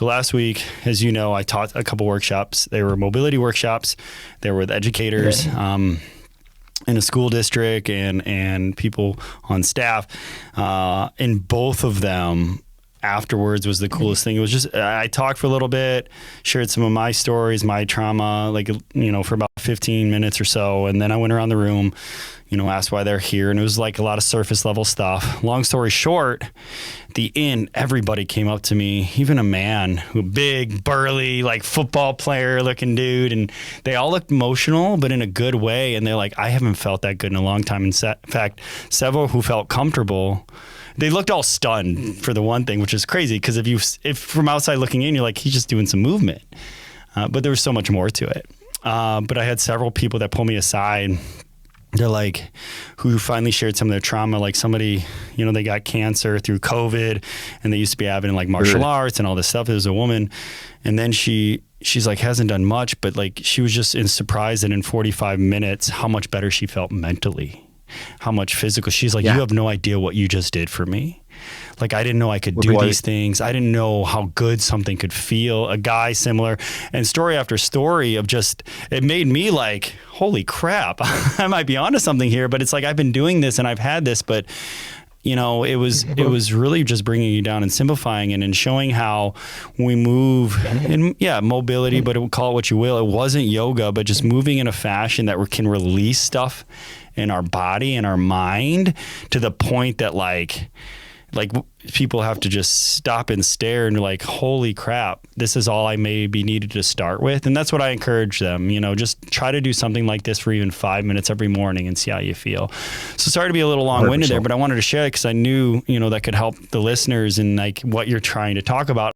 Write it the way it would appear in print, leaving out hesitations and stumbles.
But last week, as you know, I taught a couple workshops. They were mobility workshops. They were with educators in a school district and people on staff. And both of them afterwards was the coolest thing. It was just, I talked for a little bit, shared some of my stories, my trauma, like, for about 15 minutes or so. And then I went around the room, asked why they're here. And it was like a lot of surface level stuff. Long story short, at the end, everybody came up to me, even a man, a big, burly, like football player looking dude. And they all looked emotional, but in a good way. And they're like, I haven't felt that good in a long time. In fact, several who felt comfortable, they looked all stunned for the one thing, which is crazy because if from outside looking in, you're like, he's just doing some movement. But there was so much more to it. But I had several people that pulled me aside. They're like, who finally shared some of their trauma, like somebody, they got cancer through COVID and they used to be avid in like martial arts and all this stuff. It was a woman. And then she's like, hasn't done much, but like, she was just surprised that in 45 minutes, how much better she felt mentally, how much physical. She's like, you have no idea what you just did for me. Like, I didn't know I could do these things. I didn't know how good something could feel. A guy similar, and story after story of just, it made me like, holy crap, I might be onto something here. But it's like, I've been doing this and I've had this, but it was really just bringing you down and simplifying it and showing how we move in, mobility, but call it what you will. It wasn't yoga, but just moving in a fashion that we can release stuff in our body and our mind to the point that like people have to just stop and stare and like, holy crap, this is all I maybe needed to start with. And that's what I encourage them, just try to do something like this for even 5 minutes every morning and see how you feel. So sorry to be a little long-winded 100%. There, but I wanted to share it because I knew, that could help the listeners in like what you're trying to talk about.